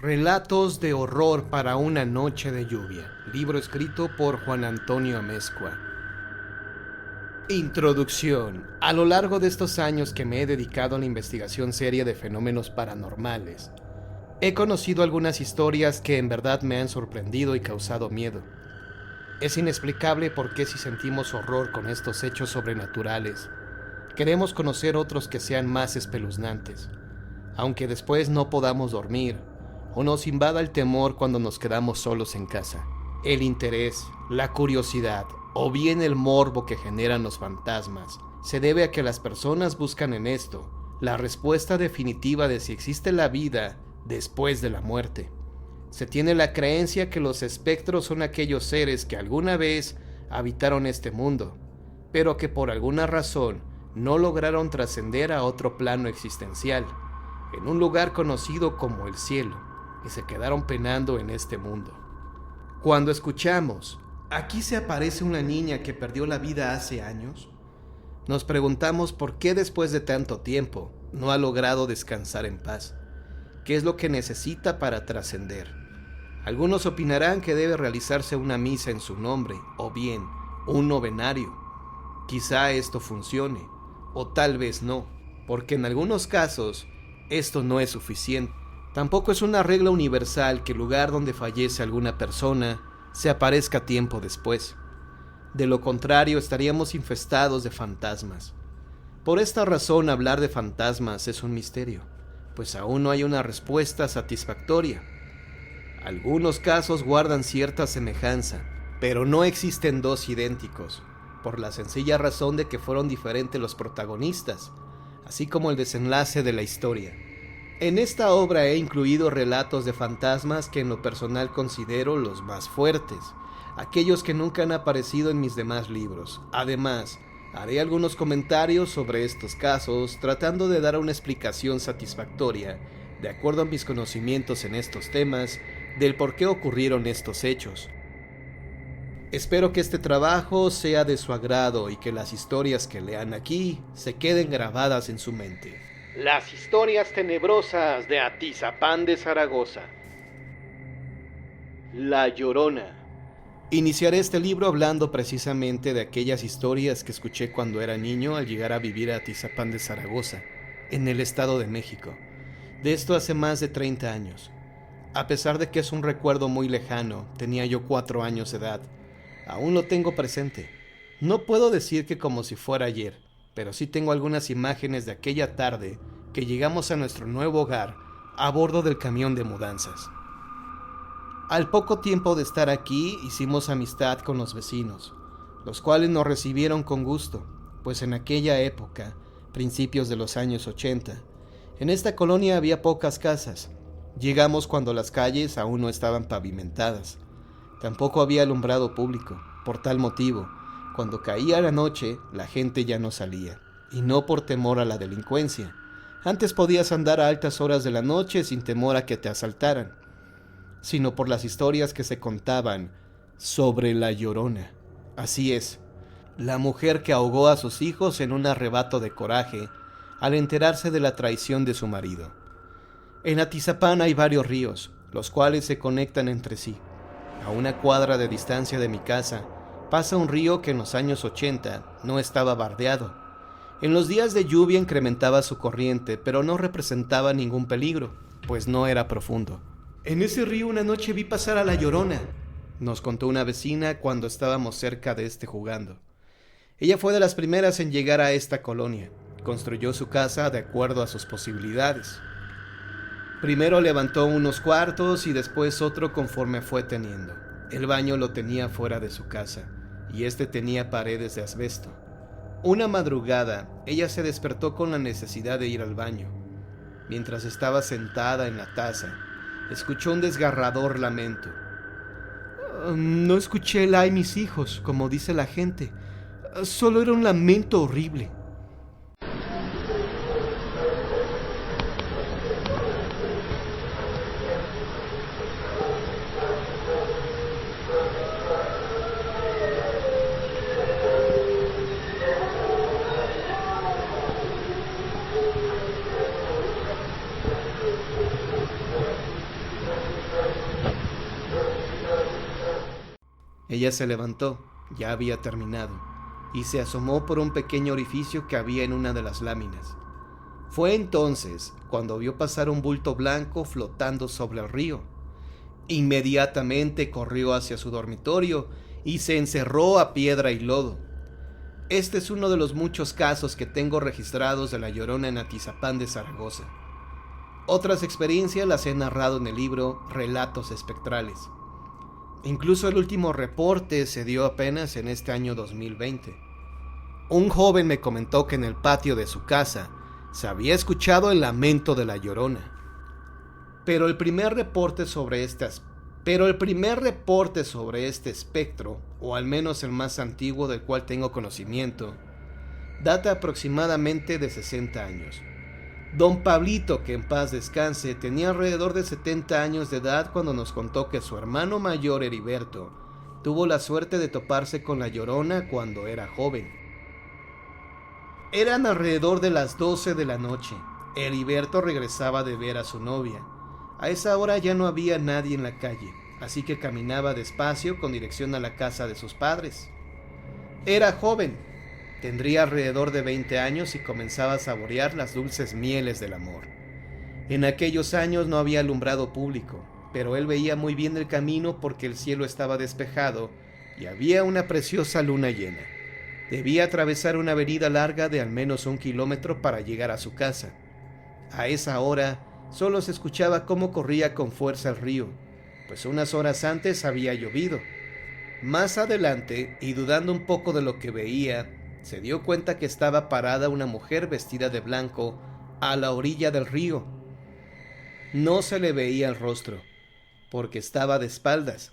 Relatos de horror para una noche de lluvia. Libro escrito por Juan Antonio Amezcua. Introducción. A lo largo de estos años que me he dedicado a la investigación seria de fenómenos paranormales, he conocido algunas historias que en verdad me han sorprendido y causado miedo. Es inexplicable por qué si sentimos horror con estos hechos sobrenaturales, queremos conocer otros que sean más espeluznantes, aunque después no podamos dormir o nos invada el temor cuando nos quedamos solos en casa. El interés, la curiosidad o bien el morbo que generan los fantasmas se debe a que las personas buscan en esto la respuesta definitiva de si existe la vida después de la muerte. Se tiene la creencia que los espectros son aquellos seres que alguna vez habitaron este mundo, pero que por alguna razón no lograron trascender a otro plano existencial, en un lugar conocido como el cielo, y se quedaron penando en este mundo. Cuando escuchamos, aquí se aparece una niña que perdió la vida hace años, nos preguntamos por qué después de tanto tiempo no ha logrado descansar en paz. ¿Qué es lo que necesita para trascender? Algunos opinarán que debe realizarse una misa en su nombre, o bien un novenario. Quizá esto funcione, o tal vez no, porque en algunos casos esto no es suficiente. Tampoco es una regla universal que el lugar donde fallece alguna persona se aparezca tiempo después. De lo contrario, estaríamos infestados de fantasmas. Por esta razón, hablar de fantasmas es un misterio, pues aún no hay una respuesta satisfactoria. Algunos casos guardan cierta semejanza, pero no existen dos idénticos, por la sencilla razón de que fueron diferentes los protagonistas, así como el desenlace de la historia. En esta obra he incluido relatos de fantasmas que en lo personal considero los más fuertes, aquellos que nunca han aparecido en mis demás libros. Además, haré algunos comentarios sobre estos casos, tratando de dar una explicación satisfactoria, de acuerdo a mis conocimientos en estos temas, del por qué ocurrieron estos hechos. Espero que este trabajo sea de su agrado y que las historias que lean aquí se queden grabadas en su mente. Las historias tenebrosas de Atizapán de Zaragoza. La Llorona. Iniciaré este libro hablando precisamente de aquellas historias que escuché cuando era niño al llegar a vivir a Atizapán de Zaragoza, en el Estado de México. De esto hace más de 30 años. A pesar de que es un recuerdo muy lejano, tenía yo 4 años de edad. Aún lo tengo presente. No puedo decir que como si fuera ayer, pero sí tengo algunas imágenes de aquella tarde que llegamos a nuestro nuevo hogar a bordo del camión de mudanzas. Al poco tiempo de estar aquí hicimos amistad con los vecinos, los cuales nos recibieron con gusto, pues en aquella época, principios de los años 80, en esta colonia había pocas casas. Llegamos cuando las calles aún no estaban pavimentadas. Tampoco había alumbrado público. Por tal motivo, cuando caía la noche, la gente ya no salía, y no por temor a la delincuencia. Antes podías andar a altas horas de la noche sin temor a que te asaltaran, sino por las historias que se contaban sobre la Llorona. Así es, la mujer que ahogó a sus hijos en un arrebato de coraje al enterarse de la traición de su marido. En Atizapán hay varios ríos, los cuales se conectan entre sí. A una cuadra de distancia de mi casa pasa un río que en los años 80 no estaba bardeado. En los días de lluvia incrementaba su corriente, pero no representaba ningún peligro, pues no era profundo. En ese río una noche vi pasar a la Llorona, nos contó una vecina cuando estábamos cerca de este jugando. Ella fue de las primeras en llegar a esta colonia. Construyó su casa de acuerdo a sus posibilidades. Primero levantó unos cuartos y después otro conforme fue teniendo. El baño lo tenía fuera de su casa y este tenía paredes de asbesto. Una madrugada, ella se despertó con la necesidad de ir al baño. Mientras estaba sentada en la taza, escuchó un desgarrador lamento. No escuché el "ay mis hijos", como dice la gente. Solo era un lamento horrible. Ella se levantó, ya había terminado, y se asomó por un pequeño orificio que había en una de las láminas. Fue entonces cuando vio pasar un bulto blanco flotando sobre el río. Inmediatamente corrió hacia su dormitorio y se encerró a piedra y lodo. Este es uno de los muchos casos que tengo registrados de la Llorona en Atizapán de Zaragoza. Otras experiencias las he narrado en el libro Relatos Espectrales. Incluso el último reporte se dio apenas en este año 2020. Un joven me comentó que en el patio de su casa se había escuchado el lamento de la Llorona. Pero el primer reporte sobre este espectro, o al menos el más antiguo del cual tengo conocimiento, data aproximadamente de 60 años. Don Pablito, que en paz descanse, tenía alrededor de 70 años de edad cuando nos contó que su hermano mayor, Heriberto, tuvo la suerte de toparse con la Llorona cuando era joven. Eran alrededor de las 12 de la noche. Heriberto regresaba de ver a su novia. A esa hora ya no había nadie en la calle, así que caminaba despacio con dirección a la casa de sus padres. Era joven, tendría alrededor de 20 años y comenzaba a saborear las dulces mieles del amor. En aquellos años no había alumbrado público, pero él veía muy bien el camino porque el cielo estaba despejado y había una preciosa luna llena. Debía atravesar una avenida larga de al menos 1 kilómetro para llegar a su casa. A esa hora solo se escuchaba cómo corría con fuerza el río, pues unas horas antes había llovido. Más adelante, y dudando un poco de lo que veía, se dio cuenta que estaba parada una mujer vestida de blanco a la orilla del río. No se le veía el rostro, porque estaba de espaldas.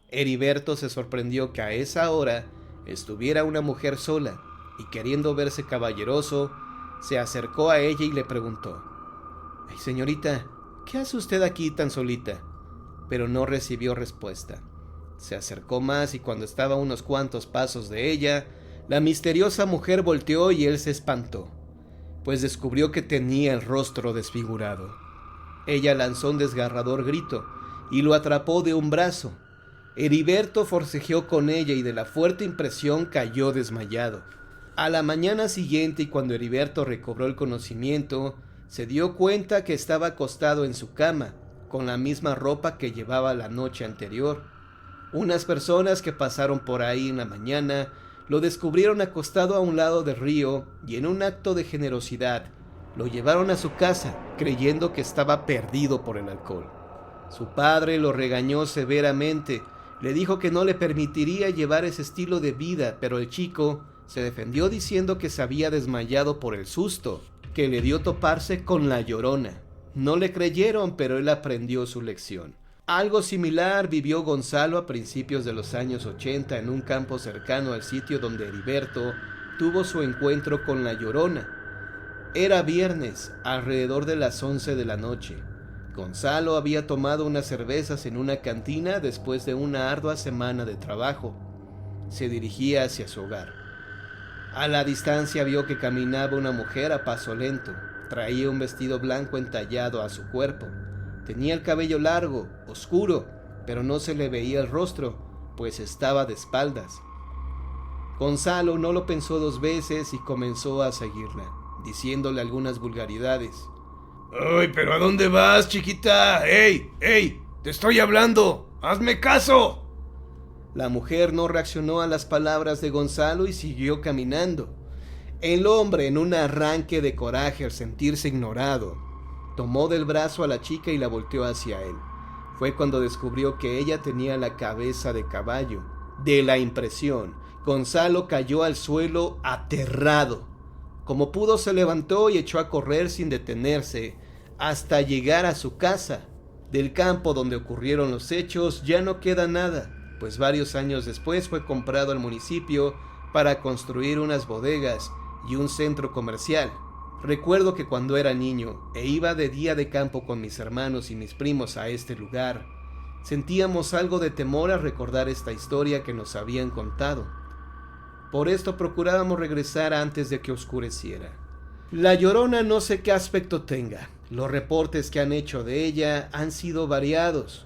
Heriberto se sorprendió que a esa hora estuviera una mujer sola, y queriendo verse caballeroso, se acercó a ella y le preguntó: «Ay, señorita, ¿qué hace usted aquí tan solita?». Pero no recibió respuesta. Se acercó más y cuando estaba a unos cuantos pasos de ella, la misteriosa mujer volteó y él se espantó, pues descubrió que tenía el rostro desfigurado. Ella lanzó un desgarrador grito y lo atrapó de un brazo. Heriberto forcejeó con ella y de la fuerte impresión cayó desmayado. A la mañana siguiente, y cuando Heriberto recobró el conocimiento, se dio cuenta que estaba acostado en su cama, con la misma ropa que llevaba la noche anterior. Unas personas que pasaron por ahí en la mañana lo descubrieron acostado a un lado del río y en un acto de generosidad lo llevaron a su casa, creyendo que estaba perdido por el alcohol. Su padre lo regañó severamente, le dijo que no le permitiría llevar ese estilo de vida, pero el chico se defendió diciendo que se había desmayado por el susto que le dio toparse con la Llorona. No le creyeron, pero él aprendió su lección. Algo similar vivió Gonzalo a principios de los años 80 en un campo cercano al sitio donde Heriberto tuvo su encuentro con la Llorona. Era viernes, alrededor de las 11 de la noche. Gonzalo había tomado unas cervezas en una cantina después de una ardua semana de trabajo. Se dirigía hacia su hogar. A la distancia vio que caminaba una mujer a paso lento. Traía un vestido blanco entallado a su cuerpo. Tenía el cabello largo, oscuro, pero no se le veía el rostro, pues estaba de espaldas. Gonzalo no lo pensó 2 veces y comenzó a seguirla, diciéndole algunas vulgaridades. «¡Ay, pero a dónde vas, chiquita! ¡Ey, ey! ¡Te estoy hablando! ¡Hazme caso!». La mujer no reaccionó a las palabras de Gonzalo y siguió caminando. El hombre, en un arranque de coraje al sentirse ignorado, tomó del brazo a la chica y la volteó hacia él. Fue cuando descubrió que ella tenía la cabeza de caballo. De la impresión, Gonzalo cayó al suelo aterrado. Como pudo, se levantó y echó a correr sin detenerse hasta llegar a su casa. Del campo donde ocurrieron los hechos ya no queda nada, pues varios años después fue comprado al municipio para construir unas bodegas y un centro comercial. Recuerdo que cuando era niño e iba de día de campo con mis hermanos y mis primos a este lugar, sentíamos algo de temor al recordar esta historia que nos habían contado. Por esto procurábamos regresar antes de que oscureciera. La Llorona no sé qué aspecto tenga. Los reportes que han hecho de ella han sido variados.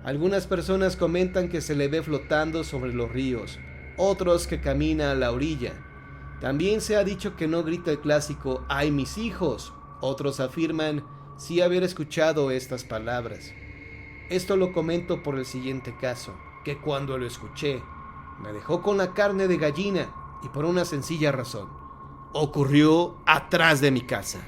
Algunas personas comentan que se le ve flotando sobre los ríos, otros que camina a la orilla. También se ha dicho que no grita el clásico ¡ay mis hijos! Otros afirman sí haber escuchado estas palabras. Esto lo comento por el siguiente caso, que cuando lo escuché, me dejó con la carne de gallina y por una sencilla razón. Ocurrió atrás de mi casa.